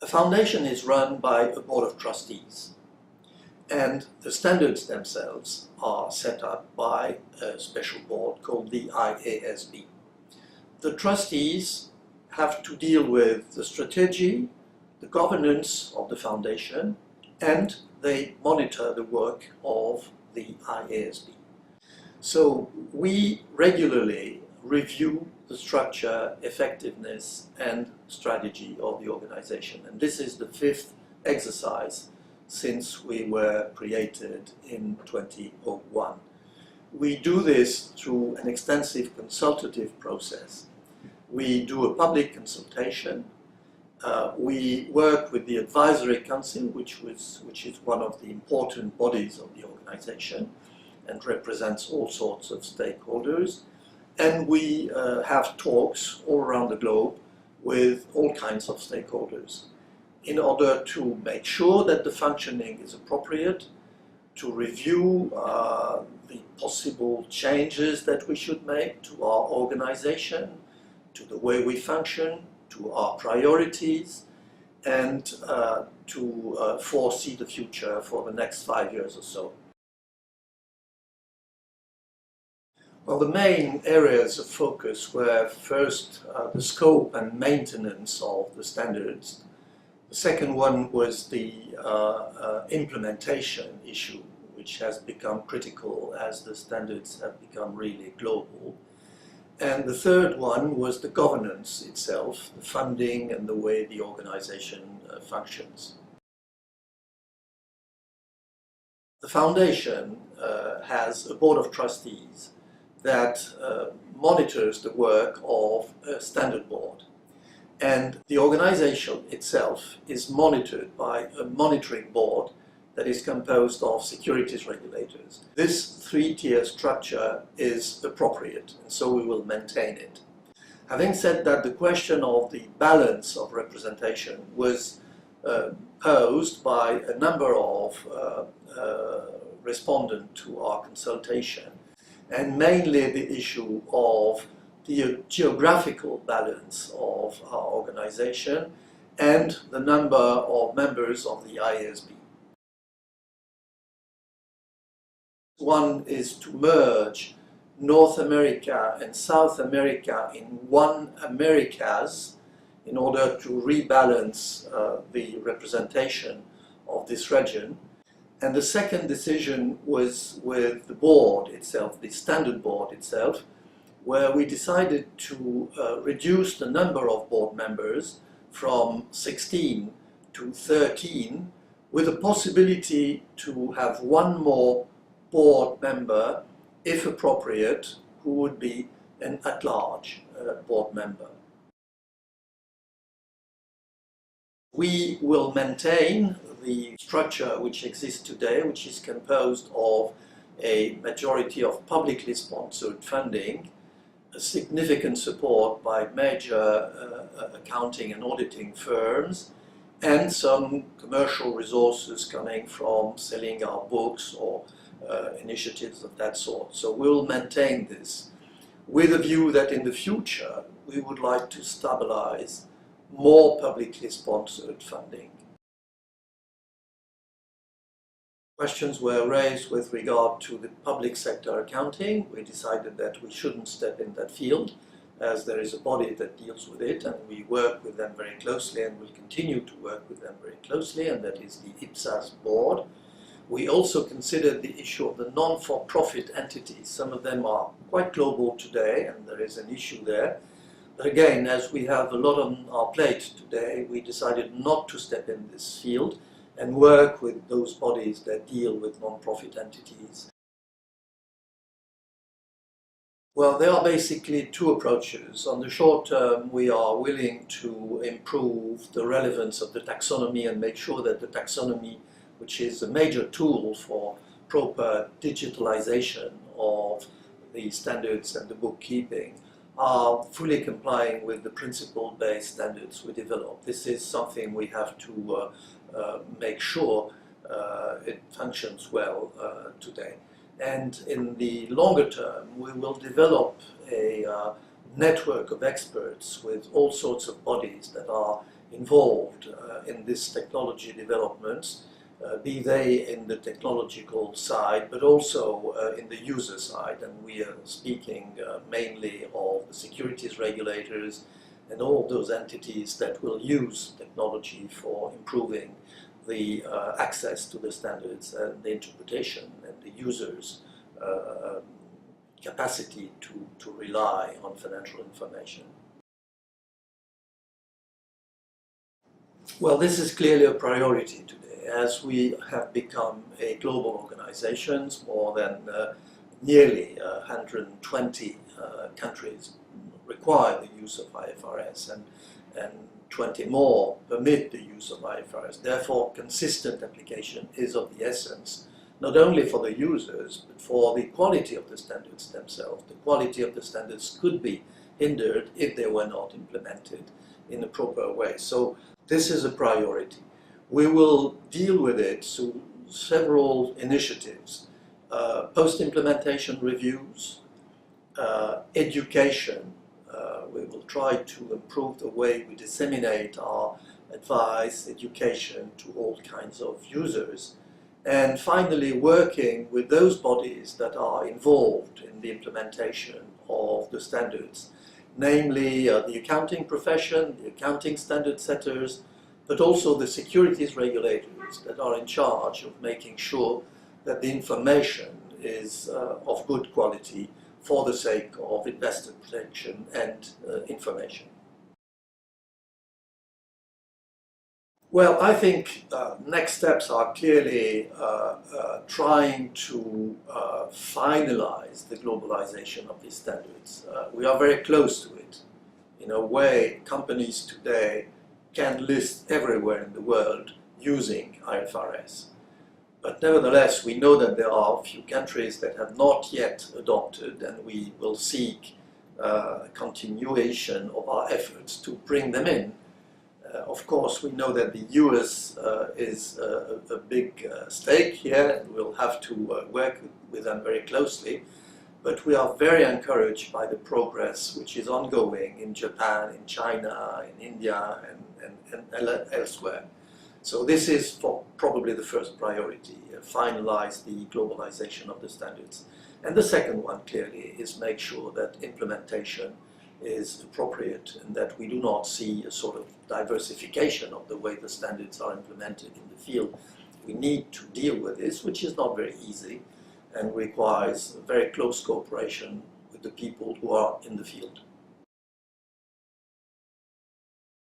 A foundation is run by a board of trustees, and the standards themselves are set up by a special board called the IASB. The trustees have to deal with the strategy, the governance of the foundation, and they monitor the work of the IASB. So we regularly review the structure, effectiveness, and strategy of the organization. And this is the fifth exercise since we were created in 2001. We do this through an extensive consultative process. We do a public consultation. We work with the advisory council, which is one of the important bodies of the organization and represents all sorts of stakeholders. And we have talks all around the globe with all kinds of stakeholders in order to make sure that the functioning is appropriate, to review the possible changes that we should make to our organization, to the way we function, to our priorities, and to foresee the future for the next 5 years or so. Well, the main areas of focus were first the scope and maintenance of the standards. The second one was the implementation issue, which has become critical as the standards have become really global. And the third one was the governance itself, the funding and the way the organization functions. The foundation has a board of trustees that monitors the work of a standard board. And the organization itself is monitored by a monitoring board that is composed of securities regulators. This three-tier structure is appropriate, and so we will maintain it. Having said that, the question of the balance of representation was posed by a number of respondents to our consultation, and mainly the issue of the geographical balance of our organization and the number of members of the IASB. One is to merge North America and South America in one Americas in order to rebalance the representation of this region. And the second decision was with the board itself, the standard board itself, where we decided to reduce the number of board members from 16 to 13, with the possibility to have one more board member, if appropriate, who would be an at-large board member. We will maintain the structure which exists today, which is composed of a majority of publicly sponsored funding, a significant support by major accounting and auditing firms, and some commercial resources coming from selling our books or initiatives of that sort. So we'll maintain this with a view that in the future we would like to stabilize more publicly sponsored funding. Questions were raised with regard to the public sector accounting. We decided that we shouldn't step in that field, as there is a body that deals with it, and we work with them very closely and will continue to work with them very closely, and that is the IPSAS board. We also considered the issue of the non-for-profit entities. Some of them are quite global today, and there is an issue there. But again, as we have a lot on our plate today, we decided not to step in this field and work with those bodies that deal with non-profit entities. Well, there are basically two approaches. On the short term, we are willing to improve the relevance of the taxonomy and make sure that the taxonomy, which is a major tool for proper digitalization of the standards and the bookkeeping, are fully complying with the principle-based standards we develop. This is something we have to make sure it functions well today. And in the longer term, we will develop a network of experts with all sorts of bodies that are involved in this technology development, be they in the technological side, but also in the user side. And we are speaking mainly of the securities regulators and all those entities that will use technology for improving the access to the standards and the interpretation and the users' capacity to rely on financial information. Well, this is clearly a priority today, as we have become a global organization. More than nearly 120 countries require the use of IFRS, and 20 more permit the use of IFRS. Therefore, consistent application is of the essence, not only for the users, but for the quality of the standards themselves. The quality of the standards could be hindered if they were not implemented in a proper way. So this is a priority. We will deal with it through several initiatives: post-implementation reviews, education. We will try to improve the way we disseminate our advice, education to all kinds of users. And finally, working with those bodies that are involved in the implementation of the standards, namely the accounting profession, the accounting standard setters, but also the securities regulators that are in charge of making sure that the information is of good quality for the sake of investor protection and information. Well, I think next steps are clearly trying to finalize the globalization of these standards. We are very close to it. In a way, companies today can list everywhere in the world using IFRS. But nevertheless, we know that there are a few countries that have not yet adopted, and we will seek a continuation of our efforts to bring them in. Of course, we know that the US is a big stake here, and we'll have to work with them very closely. But we are very encouraged by the progress which is ongoing in Japan, in China, in India, and elsewhere. So this is probably the first priority: finalize the globalization of the standards. And the second one, clearly, is make sure that implementation is appropriate and that we do not see a sort of diversification of the way the standards are implemented in the field. We need to deal with this, which is not very easy and requires very close cooperation with the people who are in the field.